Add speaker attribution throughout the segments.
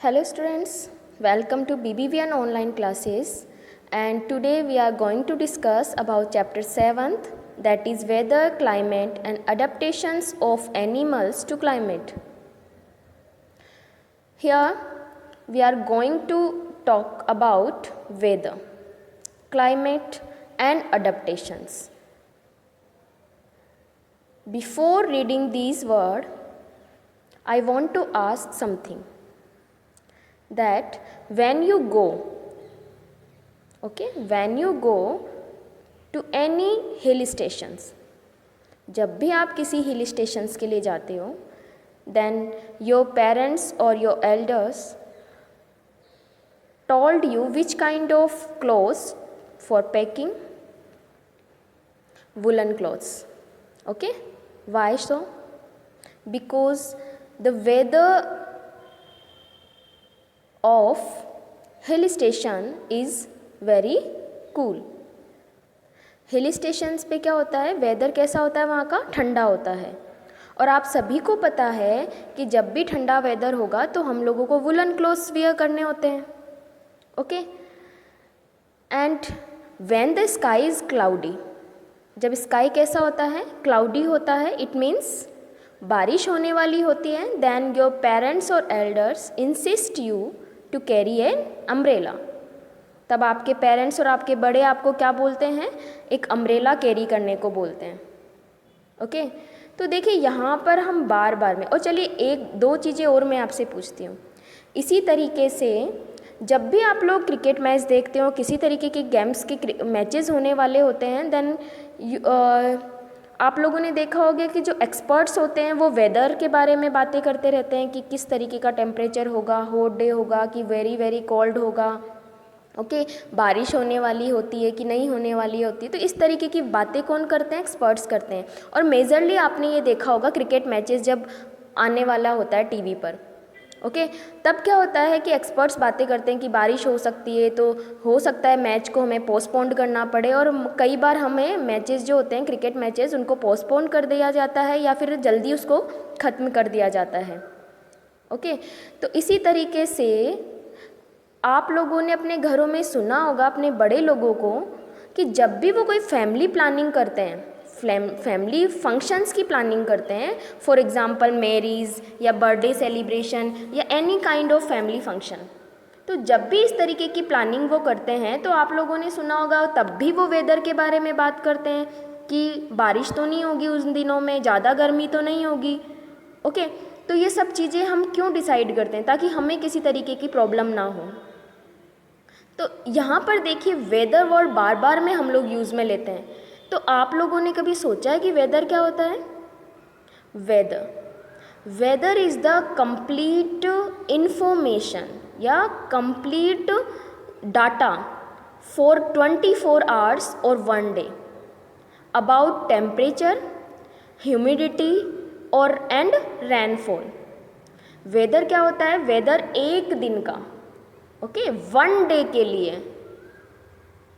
Speaker 1: Hello students, welcome to BBVN online classes, and today we are going to discuss about chapter 7th, that is weather, climate and adaptations of animals to climate. Here we are going to talk about weather, climate and adaptations. Before reading these words, I want to ask something, that when you go to any hill stations, जब भी आप किसी hill stations के लिए जाते हो, then your parents or your elders told you which kind of clothes for packing? Woolen clothes. Okay, why so? Because the weather of hill station is very cool. Hill stations पे क्या होता है, weather कैसा होता है वहाँ का? ठंडा होता है. और आप सभी को पता है कि जब भी ठंडा वेदर होगा तो हम लोगों को वुलन क्लोथ्स वियर करने होते हैं. Okay, and when the sky is cloudy, जब स्काई कैसा होता है? क्लाउडी होता है. इट मीन्स बारिश होने वाली होती है. देन योर पेरेंट्स और elders insist you to carry an umbrella. तब आपके पेरेंट्स और आपके बड़े आपको क्या बोलते हैं? एक अम्ब्रेला कैरी करने को बोलते हैं. ओके, तो देखिए यहाँ पर हम बार बार में, और चलिए एक दो चीज़ें और मैं आपसे पूछती हूँ. इसी तरीके से जब भी आप लोग क्रिकेट मैच देखते हो, किसी तरीके के गेम्स के मैचेस होने वाले होते हैं, देन आप लोगों ने देखा होगा कि जो एक्सपर्ट्स होते हैं वो वेदर के बारे में बातें करते रहते हैं कि किस तरीके का टेम्परेचर होगा, हॉट डे होगा कि वेरी वेरी कोल्ड होगा. ओके, बारिश होने वाली होती है कि नहीं होने वाली होती है. तो इस तरीके की बातें कौन करते हैं? एक्सपर्ट्स करते हैं. और मेजरली आपने ये देखा होगा क्रिकेट मैचेस जब आने वाला होता है टीवी पर, ओके, तब क्या होता है कि एक्सपर्ट्स बातें करते हैं कि बारिश हो सकती है, तो हो सकता है मैच को हमें पोस्टपोन करना पड़े. और कई बार हमें मैचेस जो होते हैं, क्रिकेट मैचेस, उनको पोस्टपोन कर दिया जाता है या फिर जल्दी उसको ख़त्म कर दिया जाता है. ओके, तो इसी तरीके से आप लोगों ने अपने घरों में सुना होगा अपने बड़े लोगों को कि जब भी वो कोई फैमिली प्लानिंग करते हैं, फैमिली फंक्शंस की प्लानिंग करते हैं, फॉर एग्ज़ाम्पल मैरिज या बर्थडे सेलिब्रेशन या any kind of family function, तो जब भी इस तरीके की प्लानिंग वो करते हैं तो आप लोगों ने सुना होगा तब भी वो वेदर के बारे में बात करते हैं कि बारिश तो नहीं होगी उन दिनों में, ज़्यादा गर्मी तो नहीं होगी. ओके, तो ये सब चीज़ें हम क्यों डिसाइड करते हैं? ताकि हमें किसी तरीके की प्रॉब्लम ना हो. तो यहाँ पर देखिए वेदर वर्ड बार बार में हम लोग यूज़ में लेते हैं. तो आप लोगों ने कभी सोचा है कि वेदर क्या होता है? Weather is the complete information या कंप्लीट डाटा फॉर 24 आवर्स और 1 डे अबाउट टेम्परेचर, ह्यूमिडिटी और एंड रेनफॉल. वेदर क्या होता है? वेदर एक दिन का, ओके, 1 डे के लिए,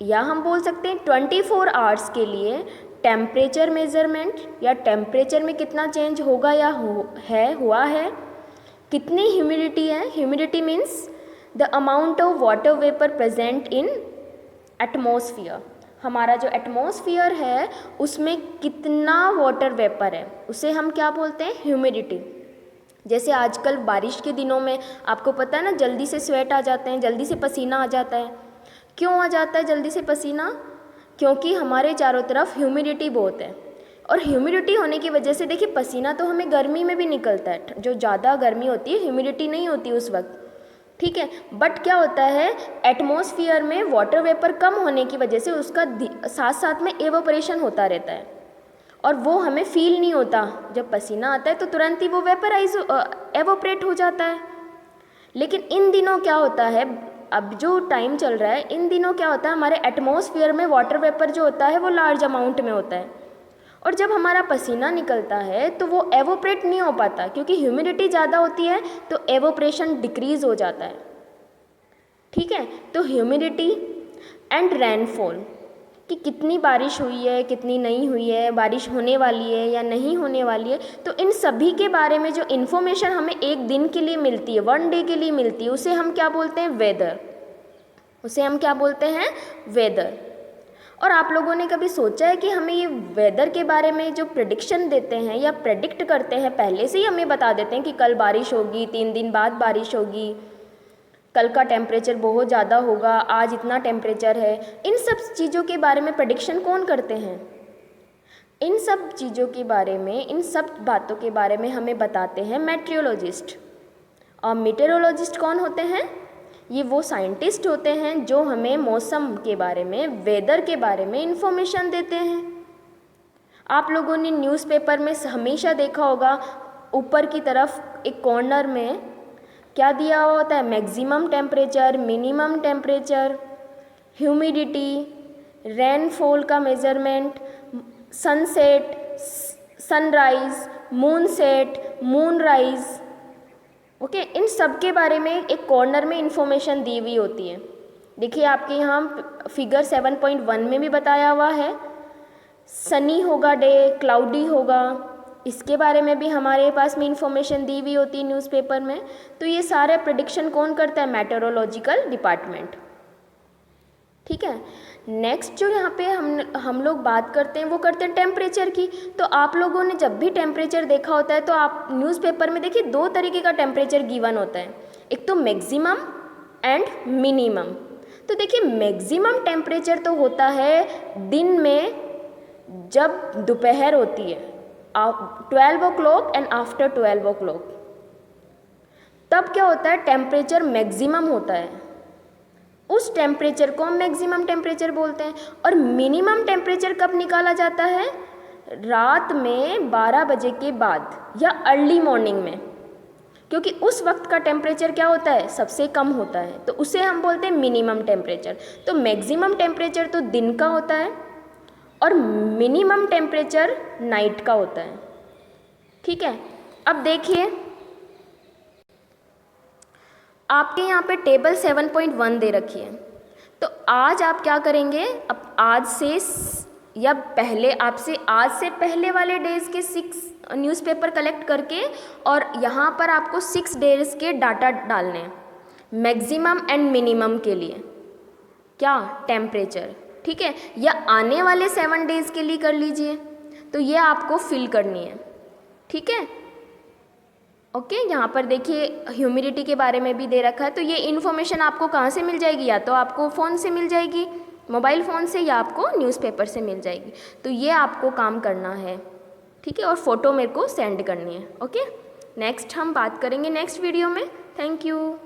Speaker 1: या हम बोल सकते हैं 24 आवर्स के लिए टेम्परेचर मेज़रमेंट, या टेम्परेचर में कितना चेंज होगा या हुआ है, कितनी ह्यूमिडिटी है. Humidity means the amount of water vapour present in atmosphere. हमारा जो एटमॉस्फियर है उसमें कितना वाटर वेपर है, उसे हम क्या बोलते हैं? ह्यूमिडिटी. जैसे आजकल बारिश के दिनों में आपको पता है ना, जल्दी से स्वेट आ जाते हैं, जल्दी से पसीना आ जाता है. क्यों आ जाता है जल्दी से पसीना? क्योंकि हमारे चारों तरफ ह्यूमिडिटी बहुत है. और ह्यूमिडिटी होने की वजह से देखिए पसीना तो हमें गर्मी में भी निकलता है, जो ज़्यादा गर्मी होती है ह्यूमिडिटी नहीं होती उस वक्त, ठीक है. बट क्या होता है, एटमॉस्फियर में वाटर वेपर कम होने की वजह से उसका साथ साथ में एवोपरेशन होता रहता है, और वो हमें फील नहीं होता. जब पसीना आता है तो तुरंत ही वो वेपराइज एवोपरेट हो जाता है. लेकिन इन दिनों क्या होता है, अब जो टाइम चल रहा है, इन दिनों क्या होता है, हमारे एटमॉस्फेयर में वाटर वेपर जो होता है वो लार्ज अमाउंट में होता है. और जब हमारा पसीना निकलता है तो वो एवोपरेट नहीं हो पाता, क्योंकि ह्यूमिडिटी ज़्यादा होती है तो एवोपरेशन डिक्रीज़ हो जाता है. ठीक है, तो ह्यूमिडिटी एंड रेनफॉल, कि कितनी बारिश हुई है, कितनी नहीं हुई है, बारिश होने वाली है या नहीं होने वाली है। तो इन सभी के बारे में जो इन्फॉर्मेशन हमें एक दिन के लिए मिलती है, वन डे के लिए मिलती है, उसे हम क्या बोलते हैं? वेदर। उसे हम क्या बोलते हैं? वेदर। और आप लोगों ने कभी सोचा है कि हमें ये वेदर के बारे में जो प्रेडिक्शन देते हैं या प्रेडिक्ट करते हैं, पहले से ही हमें बता देते हैं कि कल बारिश होगी, 3 दिन बाद बारिश होगी, कल का टेम्परेचर बहुत ज़्यादा होगा, आज इतना टेम्परेचर है। इन सब चीज़ों के बारे में प्रेडिक्शन कौन करते हैं? इन सब चीज़ों के बारे में, इन सब बातों के बारे में हमें बताते हैं मेट्रियोलॉजिस्ट। और मीटेरोलॉजिस्ट कौन होते हैं? ये वो साइंटिस्ट होते हैं जो हमें मौसम के बारे में, वेदर के बारे में इंफॉर्मेशन देते हैं। आप लोगों ने न्यूज़पेपर में हमेशा देखा होगा, ऊपर की तरफ एक कॉर्नर में क्या दिया हुआ होता है? Maximum temperature, minimum temperature, humidity, rainfall का measurement, sunset, sunrise, moonset, moonrise. Okay, इन सब के बारे में एक कॉर्नर में इंफॉर्मेशन दी हुई होती है। देखिए आपके यहाँ फिगर 7.1 में भी बताया हुआ है, सनी होगा डे, क्लाउडी होगा, इसके बारे में भी हमारे पास में इंफॉर्मेशन दी हुई होती है न्यूज़पेपर में। तो ये सारे प्रेडिक्शन कौन करता है? Meteorological department. ठीक है। नेक्स्ट जो यहाँ पे हम लोग बात करते हैं वो करते हैं टेम्परेचर की। तो आप लोगों ने जब भी टेम्परेचर देखा होता है तो आप न्यूज़पेपर में देखिए 2 तरीके का टेम्परेचर गिवन होता है, एक तो मैक्सिमम एंड मिनिमम। तो देखिए मैक्सिमम टेम्परेचर तो होता है दिन में जब दोपहर होती है, 12 o'clock एंड आफ्टर 12 o'clock, तब क्या होता है? टेम्परेचर मैक्सिमम होता है, उस टेम्परेचर को हम मैक्सिमम टेम्परेचर बोलते हैं। और मिनिमम टेम्परेचर कब निकाला जाता है? रात में 12 बजे के बाद या अर्ली मॉर्निंग में, क्योंकि उस वक्त का टेम्परेचर क्या होता है? सबसे कम होता है, तो उसे हम बोलते हैं मिनिमम टेम्परेचर। तो मैक्सिमम टेम्परेचर तो दिन का होता है और मिनिमम टेम्परेचर नाइट का होता है। ठीक है। अब देखिए आपके यहाँ पे टेबल 7.1 दे रखी है। तो आज आप क्या करेंगे? अब आज से या पहले, आपसे आज से पहले वाले डेज़ के 6 न्यूज़पेपर कलेक्ट करके और यहाँ पर आपको 6 डेज़ के डाटा डालने हैं मैक्सिमम एंड मिनिमम के लिए। क्या? टेम्परेचर। ठीक है। या आने वाले 7 डेज़ के लिए कर लीजिए, तो ये आपको फिल करनी है। ठीक है। ओके, यहाँ पर देखिए ह्यूमिडिटी के बारे में भी दे रखा है। तो ये इन्फॉर्मेशन आपको कहाँ से मिल जाएगी? या तो आपको फ़ोन से मिल जाएगी, मोबाइल फ़ोन से, या आपको न्यूज़पेपर से मिल जाएगी। तो ये आपको काम करना है। ठीक है। और फ़ोटो मेरे को सेंड करनी है। ओके, नेक्स्ट हम बात करेंगे नेक्स्ट वीडियो में। Thank you.